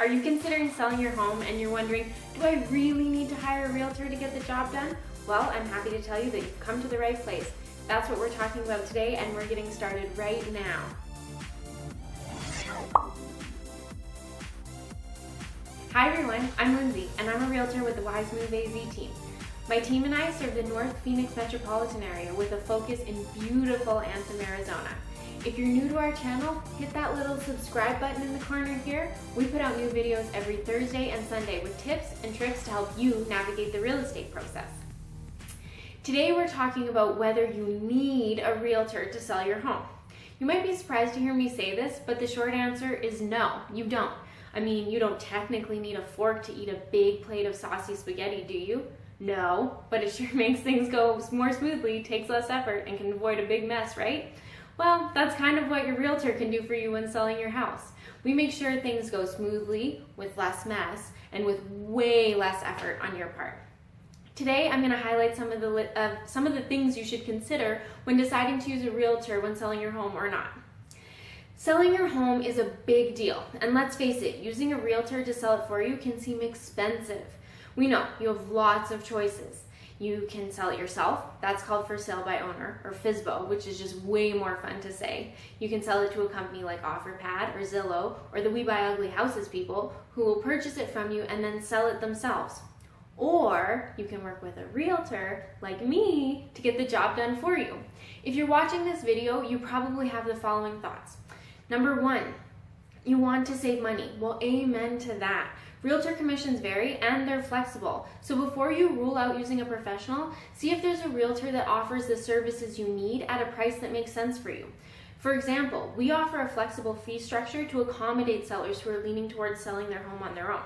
Are you considering selling your home and you're wondering, do I really need to hire a realtor to get the job done? Well, I'm happy to tell you that you've come to the right place. That's what we're talking about today, and we're getting started right now. Hi everyone, I'm Lindsay, and I'm a realtor with the Wise Move AZ team. My team and I serve the North Phoenix metropolitan area with a focus in beautiful Anthem, Arizona. If you're new to our channel, hit that little subscribe button in the corner here. We put out new videos every Thursday and Sunday with tips and tricks to help you navigate the real estate process. Today we're talking about whether you need a realtor to sell your home. You might be surprised to hear me say this, but the short answer is no, you don't. I mean, you don't technically need a fork to eat a big plate of saucy spaghetti, do you? No, but it sure makes things go more smoothly, takes less effort, and can avoid a big mess, right? Well, that's kind of what your realtor can do for you when selling your house. We make sure things go smoothly, with less mess, and with way less effort on your part. Today, I'm going to highlight some of the things you should consider when deciding to use a realtor when selling your home or not. Selling your home is a big deal, and let's face it, using a realtor to sell it for you can seem expensive. We know you have lots of choices. You can sell it yourself, that's called for sale by owner, or FSBO, which is just way more fun to say. You can sell it to a company like OfferPad or Zillow, or the We Buy Ugly Houses people who will purchase it from you and then sell it themselves. Or you can work with a realtor like me to get the job done for you. If you're watching this video, you probably have the following thoughts. Number one, you want to save money. Well, amen to that. Realtor commissions vary and they're flexible. So before you rule out using a professional, see if there's a realtor that offers the services you need at a price that makes sense for you. For example, we offer a flexible fee structure to accommodate sellers who are leaning towards selling their home on their own.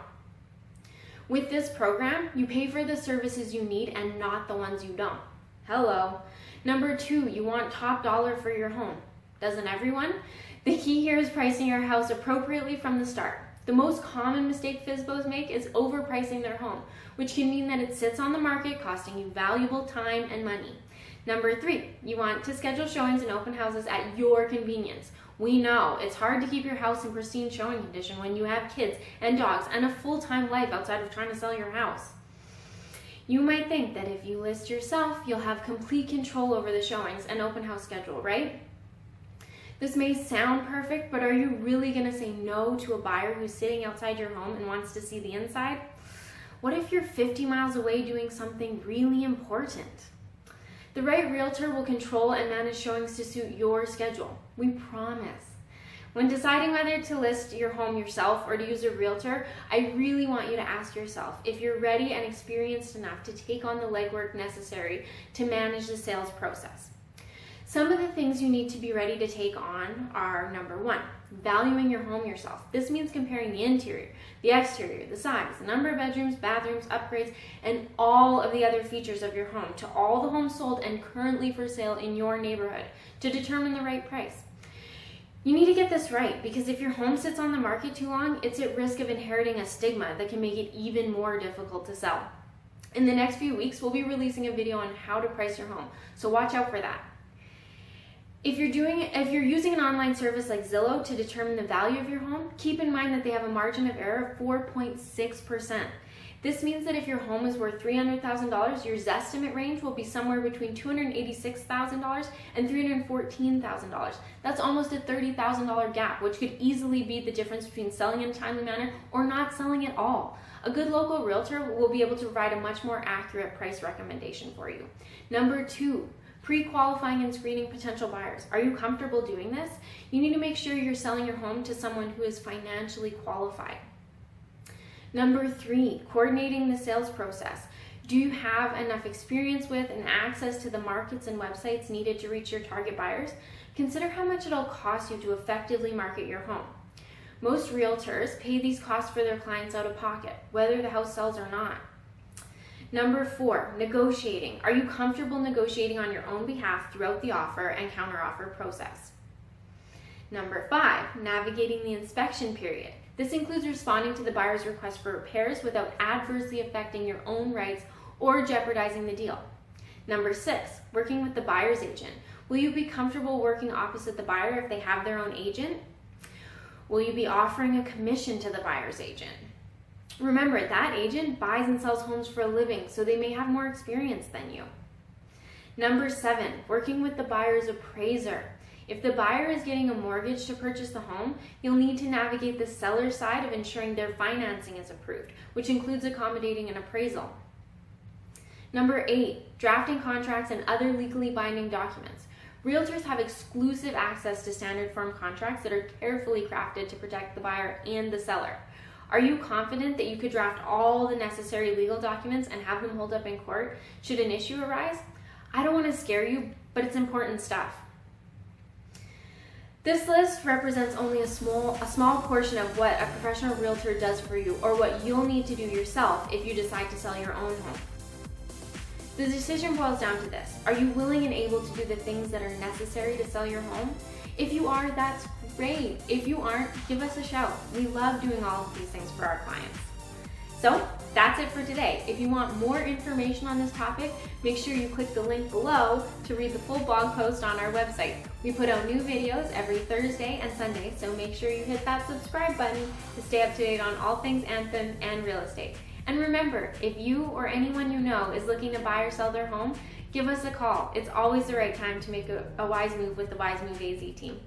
With this program, you pay for the services you need and not the ones you don't. Hello. Number two, you want top dollar for your home. Doesn't everyone? The key here is pricing your house appropriately from the start. The most common mistake FSBOs make is overpricing their home, which can mean that it sits on the market costing you valuable time and money. Number three, you want to schedule showings and open houses at your convenience. We know it's hard to keep your house in pristine showing condition when you have kids and dogs and a full-time life outside of trying to sell your house. You might think that if you list yourself, you'll have complete control over the showings and open house schedule, right? This may sound perfect, but are you really going to say no to a buyer who's sitting outside your home and wants to see the inside? What if you're 50 miles away doing something really important? The right realtor will control and manage showings to suit your schedule. We promise. When deciding whether to list your home yourself or to use a realtor, I really want you to ask yourself if you're ready and experienced enough to take on the legwork necessary to manage the sales process. Some of the things you need to be ready to take on are, number one, valuing your home yourself. This means comparing the interior, the exterior, the size, the number of bedrooms, bathrooms, upgrades, and all of the other features of your home to all the homes sold and currently for sale in your neighborhood to determine the right price. You need to get this right because if your home sits on the market too long, it's at risk of inheriting a stigma that can make it even more difficult to sell. In the next few weeks, we'll be releasing a video on how to price your home, so watch out for that. If you're using an online service like Zillow to determine the value of your home, keep in mind that they have a margin of error of 4.6%. This means that if your home is worth $300,000, your Zestimate range will be somewhere between $286,000 and $314,000. That's almost a $30,000 gap, which could easily be the difference between selling in a timely manner or not selling at all. A good local realtor will be able to provide a much more accurate price recommendation for you. Number two, pre-qualifying and screening potential buyers. Are you comfortable doing this? You need to make sure you're selling your home to someone who is financially qualified. Number three, coordinating the sales process. Do you have enough experience with and access to the markets and websites needed to reach your target buyers? Consider how much it'll cost you to effectively market your home. Most realtors pay these costs for their clients out of pocket, whether the house sells or not. Number four, negotiating. Are you comfortable negotiating on your own behalf throughout the offer and counteroffer process? Number five, navigating the inspection period. This includes responding to the buyer's request for repairs without adversely affecting your own rights or jeopardizing the deal. Number six, working with the buyer's agent. Will you be comfortable working opposite the buyer if they have their own agent? Will you be offering a commission to the buyer's agent? Remember, that agent buys and sells homes for a living, so they may have more experience than you. Number 7, working with the buyer's appraiser. If the buyer is getting a mortgage to purchase the home, you'll need to navigate the seller's side of ensuring their financing is approved, which includes accommodating an appraisal. Number 8, drafting contracts and other legally binding documents. Realtors have exclusive access to standard form contracts that are carefully crafted to protect the buyer and the seller. Are you confident that you could draft all the necessary legal documents and have them hold up in court should an issue arise? I don't want to scare you, but it's important stuff. This list represents only a small portion of what a professional realtor does for you, or what you'll need to do yourself if you decide to sell your own home. The decision boils down to this: are you willing and able to do the things that are necessary to sell your home? If you are, that's great. If you aren't, give us a shout. We love doing all of these things for our clients. So that's it for today. If you want more information on this topic, make sure you click the link below to read the full blog post on our website. We put out new videos every Thursday and Sunday, so make sure you hit that subscribe button to stay up to date on all things Anthem and real estate. And remember, if you or anyone you know is looking to buy or sell their home, give us a call. It's always the right time to make a wise move with the Wise Move AZ team.